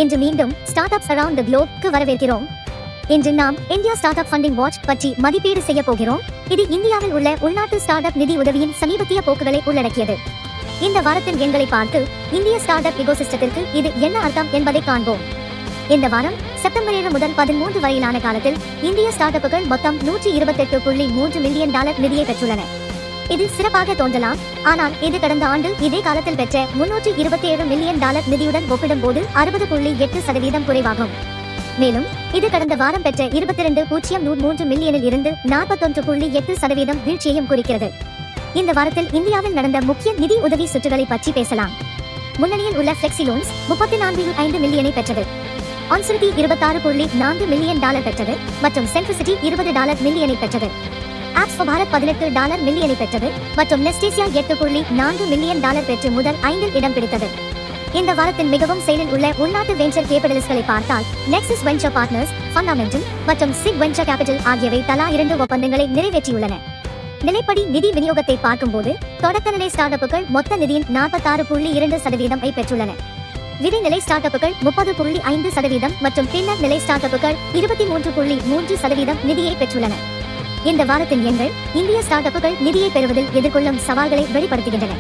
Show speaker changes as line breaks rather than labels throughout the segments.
இன்று மீண்டும் start ups around the குளோப்க்கு வரவேற்கிறோம். இன்று நாம் India start up funding watch பற்றி மதிப்பீடு செய்ய போகிறோம். இது இந்தியாவில் உள்ள உள்நாட்டு ஸ்டார்ட் அப் நிதி உதவியின் சமீபத்திய போக்குகளை உள்ளடக்கியது. இந்த வாரத்தின் எண்களை பார்த்து இந்திய ஸ்டார்ட் அப் எகோசிஸ்டத்திற்கு இது என்ன அர்த்தம் என்பதை காண்போம். இந்த வாரம் செப்டம்பர் 7 முதல் 13 வரையிலான காலத்தில் இந்திய ஸ்டார்ட் அப்புகள் மொத்தம் $128.3 மில்லியன் நிதியை பெற்றுள்ளன. இது சிறப்பாக தோன்றலாம், ஆனால் இது கடந்த ஆண்டு இதே காலத்தில் பெற்ற $327 மில்லியன் நிதியுடன் ஒப்பிடும்போது 60.8% குறைவாகும். மேலும் இது கடந்த வாரம் பெற்ற 22.03 மில்லியனில் இருந்து 41.8% வீழ்ச்சியையும் குறிக்கிறது. இந்த வாரத்தில் இந்தியாவில் நடந்த முக்கிய நிதி உதவி சுற்றுகளை பற்றி பேசலாம். முன்னணியில் உள்ள ஃப்ளெக்ஸி லோன்ஸ் $34.5 மில்லியனை பெற்றது. ஆன்சிலிட்டி $26.4 மில்லியன் பெற்றது மற்றும் சென்ட்ரிசிட்டி $20 மில்லியனை பெற்றது. ஆப்ஸ் ஃபார் பாரத் $18 மில்லியனை பெற்றது மற்றும் நெஸ்டேசியா $8.4 மில்லியன் பெற்று முதல் 5இல் இடம் பிடித்தது. இந்த வாரத்தின் மிகவும் செயலில் உள்ள உள்நாட்டு வெஞ்சர் கேபிட்டலிஸ்ட்களை பார்த்தால் நெக்ஸஸ் வெஞ்சர் பார்ட்னர்ஸ், ஃபண்டமெண்டல் மற்றும் சிக் வெஞ்சர் கேபிட்டல் ஆகியவை தலா 2 ஒப்பந்தங்களை நிறைவேற்றியுள்ளன. நிலைப்படி நிதி விநியோகத்தை பார்க்கும்போது தொடக்கநிலை ஸ்டார்ட் அப்புகள் மொத்த நிதியின் 46.2% பெற்றுள்ளன. விதைநிலை ஸ்டார்ட் அப்புகள் 30.5% மற்றும் பின்னர் நிலை ஸ்டார்ட் அப்புகள் 23.3% நிதியை பெற்றுள்ளன. இந்த வாரத்தின் எண்கள் இந்திய ஸ்டார்ட் அப்புகள் நிதியை பெறுவதில் எதிர்கொள்ளும் சவால்களை வெளிப்படுத்துகின்றன.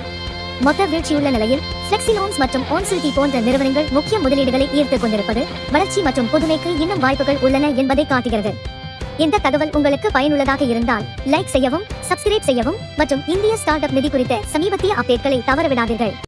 மொத்த வீழ்ச்சியுள்ள நிலையில் ஃப்ளெக்ஸி லோன்ஸ் மற்றும் ஆன்சிலிட்டி போன்ற நிறுவனங்கள் முக்கிய முதலீடுகளை ஈர்த்துக் கொண்டிருப்பது வளர்ச்சி மற்றும் புதுமைக்கு இன்னும் வாய்ப்புகள் உள்ளன என்பதை காட்டுகிறது. இந்த தகவல் உங்களுக்கு பயனுள்ளதாக இருந்தால் லைக் செய்யவும், சப்ஸ்கிரைப் செய்யவும் மற்றும் இந்திய ஸ்டார்ட் அப் நிதி குறித்த சமீபத்திய அப்டேட்களை தவறவிடாதீர்கள்.